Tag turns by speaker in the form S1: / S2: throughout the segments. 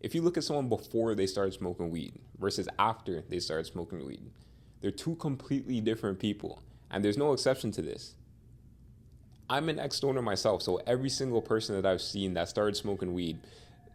S1: If you look at someone before they started smoking weed versus after they started smoking weed, they're two completely different people. And there's no exception to this. I'm an ex-stoner myself, so every single person that I've seen that started smoking weed,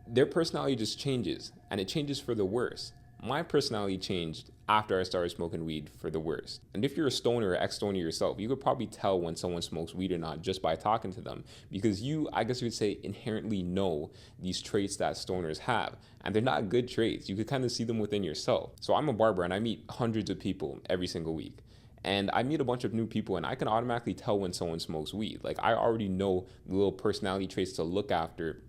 S1: their personality just changes, and it changes for the worse. My personality changed after I started smoking weed for the worst. And if you're a stoner or ex-stoner yourself, you could probably tell when someone smokes weed or not just by talking to them, because you, I guess you would say, inherently know these traits that stoners have, and they're not good traits. You could kind of see them within yourself. So I'm a barber, and I meet hundreds of people every single week. And I meet a bunch of new people, and I can automatically tell when someone smokes weed. Like, I already know the little personality traits to look after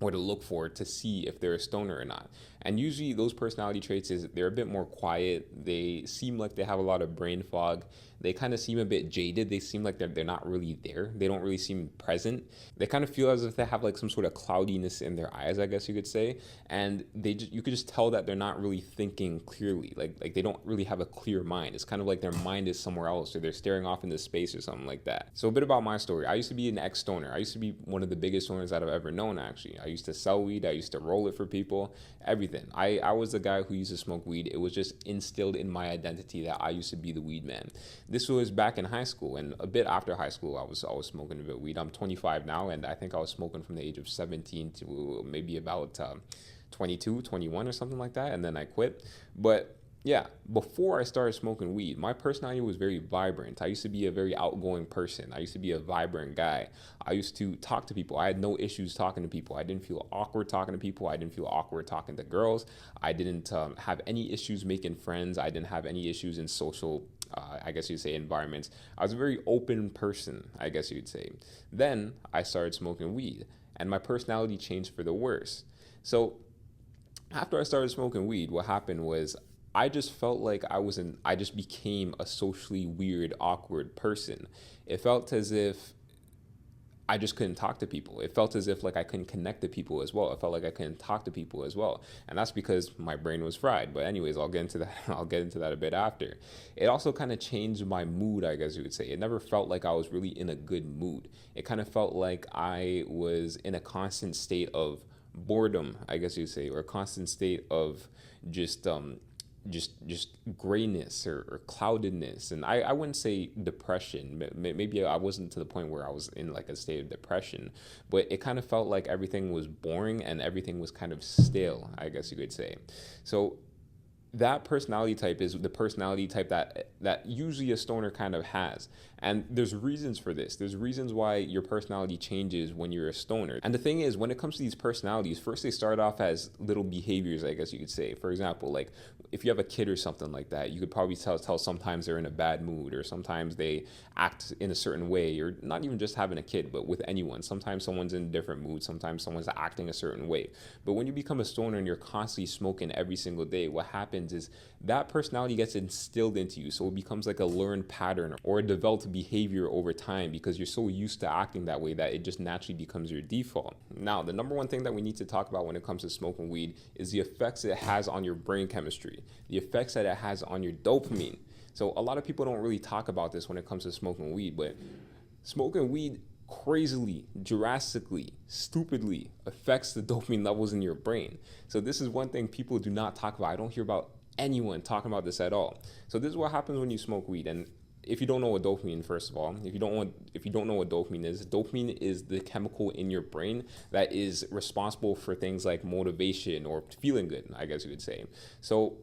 S1: or to look for to see if they're a stoner or not. And usually those personality traits is they're a bit more quiet. They seem like they have a lot of brain fog. They kind of seem a bit jaded. They seem like they're not really there. They don't really seem present. They kind of feel as if they have like some sort of cloudiness in their eyes, I guess you could say. And you could just tell that they're not really thinking clearly. Like they don't really have a clear mind. It's kind of like their mind is somewhere else, or they're staring off into space or something like that. So a bit about my story. I used to be an ex-stoner. I used to be one of the biggest stoners that I've ever known, actually. I used to sell weed. I used to roll it for people, everything. I was the guy who used to smoke weed. It was just instilled in my identity that I used to be the weed man. This was back in high school, and a bit after high school, I was smoking a bit of weed. I'm 25 now, and I think I was smoking from the age of 17 to maybe about 22, 21 or something like that, and then I quit. But yeah, before I started smoking weed, my personality was very vibrant. I used to be a very outgoing person. I used to be a vibrant guy. I used to talk to people. I had no issues talking to people. I didn't feel awkward talking to people. I didn't feel awkward talking to girls. I didn't have any issues making friends. I didn't have any issues in social, I guess you'd say, environments. I was a very open person, I guess you'd say. Then I started smoking weed, and my personality changed for the worse. So after I started smoking weed, what happened was I just felt like I just became a socially weird, awkward person. It felt as if I just couldn't talk to people. It felt as if like I couldn't connect to people as well. It felt like I couldn't talk to people as well. And that's because my brain was fried. But anyways, I'll get into that. I'll get into that a bit after. It also kind of changed my mood, I guess you would say. It never felt like I was really in a good mood. It kind of felt like I was in a constant state of boredom, I guess you'd say, or a constant state of just just grayness or cloudedness. And I wouldn't say depression. Maybe I wasn't to the point where I was in like a state of depression, but it kind of felt like everything was boring and everything was kind of stale, I guess you could say. So that personality type is the personality type that usually a stoner kind of has. And there's reasons for this. There's reasons why your personality changes when you're a stoner. And the thing is, when it comes to these personalities, first they start off as little behaviors, I guess you could say. For example, like if you have a kid or something like that, you could probably tell sometimes they're in a bad mood, or sometimes they act in a certain way, or not even just having a kid, but with anyone. Sometimes someone's in a different mood, sometimes someone's acting a certain way. But when you become a stoner and you're constantly smoking every single day, what happens is that personality gets instilled into you. So it becomes like a learned pattern or a developed behavior over time, because you're so used to acting that way that it just naturally becomes your default. Now, the number one thing that we need to talk about when it comes to smoking weed is the effects it has on your brain chemistry, the effects that it has on your dopamine. So a lot of people don't really talk about this when it comes to smoking weed, but smoking weed crazily, drastically, stupidly affects the dopamine levels in your brain. So this is one thing people do not talk about. I don't hear about anyone talking about this at all. So this is what happens when you smoke weed. And if you don't know what dopamine, first of all, if you don't know what dopamine is the chemical in your brain that is responsible for things like motivation or feeling good, I guess you could say. So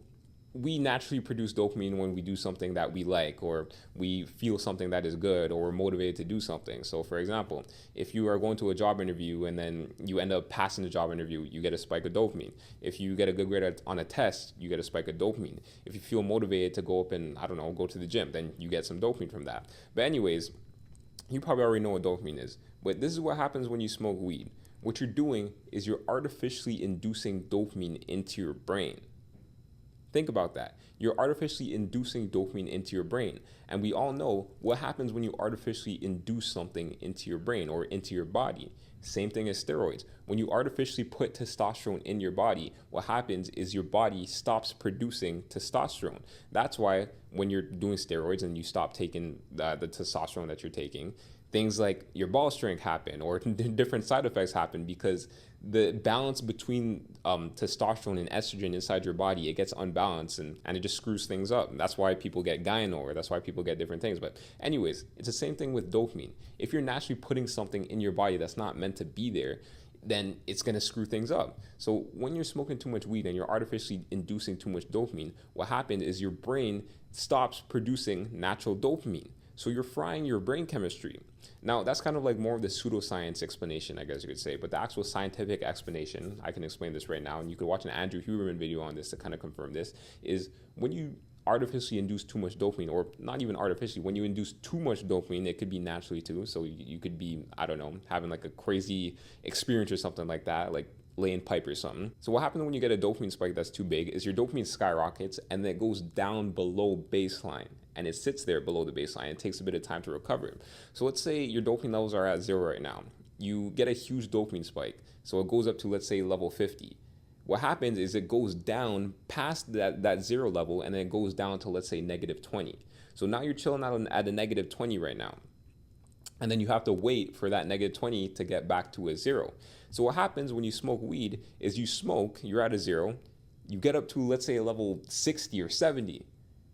S1: we naturally produce dopamine when we do something that we like, or we feel something that is good, or we're motivated to do something. So for example, if you are going to a job interview and then you end up passing the job interview, you get a spike of dopamine. If you get a good grade on a test, you get a spike of dopamine. If you feel motivated to go up and, I don't know, go to the gym, then you get some dopamine from that. But anyways, you probably already know what dopamine is. But this is what happens when you smoke weed. What you're doing is you're artificially inducing dopamine into your brain. Think about that. You're artificially inducing dopamine into your brain. And we all know what happens when you artificially induce something into your brain or into your body. Same thing as steroids. When you artificially put testosterone in your body, what happens is your body stops producing testosterone. That's why when you're doing steroids and you stop taking the testosterone that you're taking, things like your ball strength happen, or different side effects happen because the balance between testosterone and estrogen inside your body, it gets unbalanced, and it just screws things up. And that's why people get gyno, or that's why people get different things. But anyways, it's the same thing with dopamine. If you're naturally putting something in your body that's not meant to be there, then it's going to screw things up. So when you're smoking too much weed and you're artificially inducing too much dopamine, what happens is your brain stops producing natural dopamine. So you're frying your brain chemistry. Now, that's kind of like more of the pseudoscience explanation, I guess you could say. But the actual scientific explanation, I can explain this right now, and you could watch an Andrew Huberman video on this to kind of confirm this, is when you artificially induce too much dopamine, or not even artificially, when you induce too much dopamine, it could be naturally too. So you could be, I don't know, having like a crazy experience or something like that, like laying pipe or something. So what happens when you get a dopamine spike that's too big is your dopamine skyrockets and then it goes down below baseline, and it sits there below the baseline. It takes a bit of time to recover. So let's say your dopamine levels are at 0 right now. You get a huge dopamine spike. So it goes up to, let's say, level 50. What happens is it goes down past that 0 level, and then it goes down to, let's say, negative 20. So now you're chilling out at a negative 20 right now. And then you have to wait for that negative 20 to get back to a 0. So what happens when you smoke weed is you smoke, you're at a 0, you get up to, let's say, a level 60 or 70,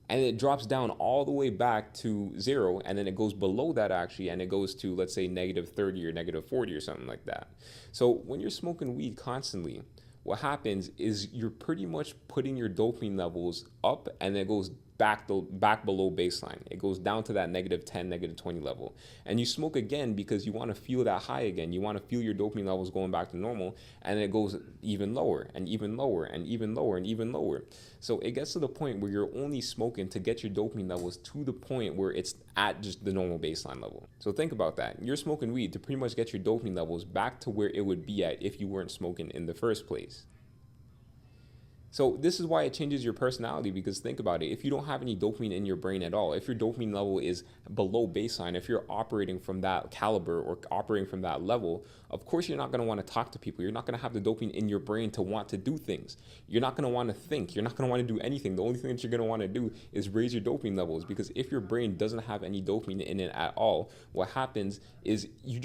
S1: and it drops down all the way back to 0, and then it goes below that actually, and it goes to, let's say, negative 30 or negative 40 or something like that. So when you're smoking weed constantly, what happens is you're pretty much putting your dopamine levels up, and it goes back below baseline. It goes down to that negative 10, negative 20 level. And you smoke again because you want to feel that high again. You want to feel your dopamine levels going back to normal, and it goes even lower and even lower and even lower and even lower. So it gets to the point where you're only smoking to get your dopamine levels to the point where it's at just the normal baseline level. So think about that. You're smoking weed to pretty much get your dopamine levels back to where it would be at if you weren't smoking in the first place. So this is why it changes your personality, because think about it. If you don't have any dopamine in your brain at all, if your dopamine level is below baseline, if you're operating from that caliber or operating from that level, of course you're not going to want to talk to people. You're not going to have the dopamine in your brain to want to do things. You're not going to want to think. You're not going to want to do anything. The only thing that you're going to want to do is raise your dopamine levels, because if your brain doesn't have any dopamine in it at all, what happens is you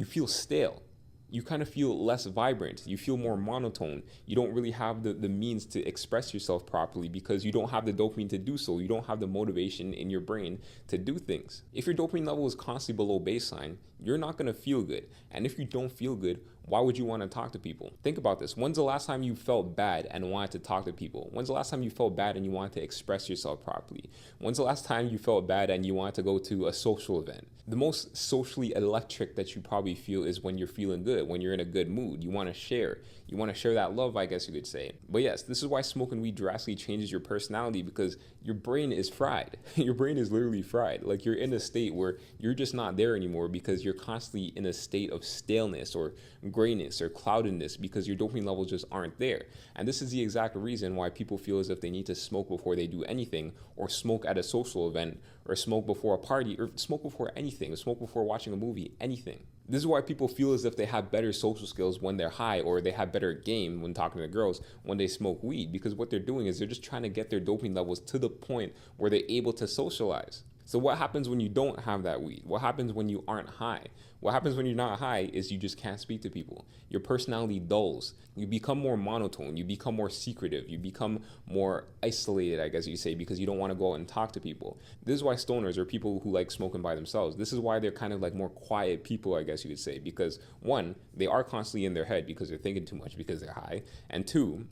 S1: feel stale. You kind of feel less vibrant. You feel more monotone. You don't really have the means to express yourself properly because you don't have the dopamine to do so. You don't have the motivation in your brain to do things. If your dopamine level is constantly below baseline, you're not going to feel good. And if you don't feel good, why would you want to talk to people? Think about this. When's the last time you felt bad and wanted to talk to people? When's the last time you felt bad and you wanted to express yourself properly? When's the last time you felt bad and you wanted to go to a social event? The most socially electric that you probably feel is when you're feeling good, when you're in a good mood. You want to share. You want to share that love, I guess you could say. But yes, this is why smoking weed drastically changes your personality, because your brain is fried. Your brain is literally fried. Like, you're in a state where you're just not there anymore because you're constantly in a state of staleness or grayness or cloudedness because your dopamine levels just aren't there. And this is the exact reason why people feel as if they need to smoke before they do anything, or smoke at a social event, or smoke before a party, or smoke before anything, or smoke before watching a movie, anything. This is why people feel as if they have better social skills when they're high, or they have better game when talking to girls when they smoke weed, because what they're doing is they're just trying to get their dopamine levels to the point where they're able to socialize. So what happens when you don't have that weed? What happens when you aren't high? What happens when you're not high is you just can't speak to people. Your personality dulls. You become more monotone. You become more secretive. You become more isolated, I guess you say, because you don't want to go out and talk to people. This is why stoners are people who like smoking by themselves. This is why they're kind of like more quiet people, I guess you could say, because one, they are constantly in their head because they're thinking too much because they're high, and two,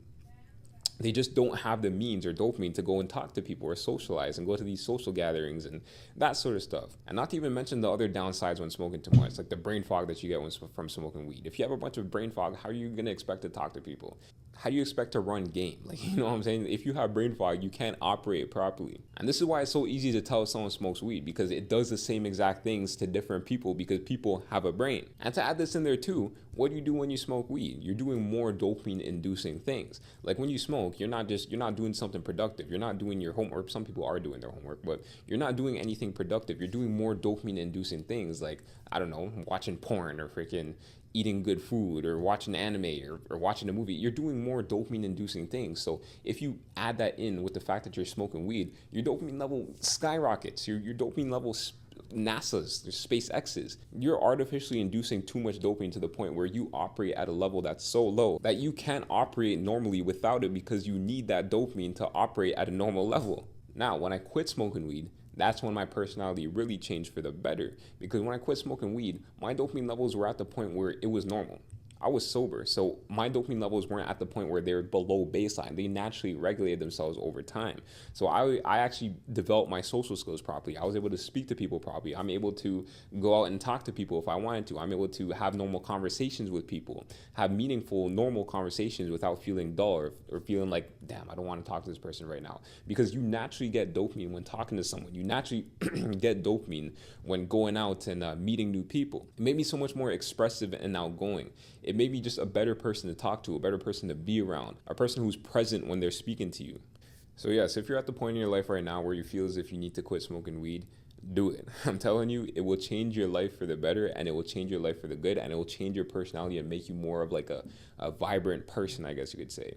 S1: they just don't have the means or dopamine to go and talk to people or socialize and go to these social gatherings and that sort of stuff. And not to even mention the other downsides when smoking too much, like the brain fog that you get from smoking weed. If you have a bunch of brain fog, how are you going to expect to talk to people? How do you expect to run game? Like, you know what I'm saying? If you have brain fog, you can't operate properly. And this is why it's so easy to tell if someone smokes weed, because it does the same exact things to different people because people have a brain. And to add this in there too, what do you do when you smoke weed? You're doing more dopamine inducing things. Like when you smoke, you're not doing something productive. You're not doing your homework. Some people are doing their homework, but you're not doing anything productive. You're doing more dopamine inducing things, like, I don't know, watching porn or freaking eating good food or watching anime or watching a movie. You're doing more dopamine inducing things. So if you add that in with the fact that you're smoking weed, your dopamine level skyrockets. Your dopamine level NASA's, there's SpaceX's. You're artificially inducing too much dopamine to the point where you operate at a level that's so low that you can't operate normally without it, because you need that dopamine to operate at a normal level. Now, when I quit smoking weed, that's when my personality really changed for the better, because when I quit smoking weed, my dopamine levels were at the point where it was normal. I was sober, so my dopamine levels weren't at the point where they're below baseline. They naturally regulated themselves over time. So I actually developed my social skills properly. I was able to speak to people properly. I'm able to go out and talk to people if I wanted to. I'm able to have normal conversations with people, have meaningful, normal conversations without feeling dull or feeling like, damn, I don't want to talk to this person right now. Because you naturally get dopamine when talking to someone. You naturally get dopamine when going out and meeting new people. It made me so much more expressive and outgoing. It made me just a better person to talk to, a better person to be around, a person who's present when they're speaking to you. So yes, if you're at the point in your life right now where you feel as if you need to quit smoking weed, do it. I'm telling you, it will change your life for the better, and it will change your life for the good, and it will change your personality and make you more of like a vibrant person, I guess you could say.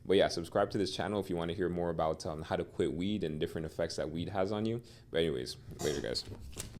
S1: But yeah, subscribe to this channel if you want to hear more about how to quit weed and different effects that weed has on you. But anyways, later guys.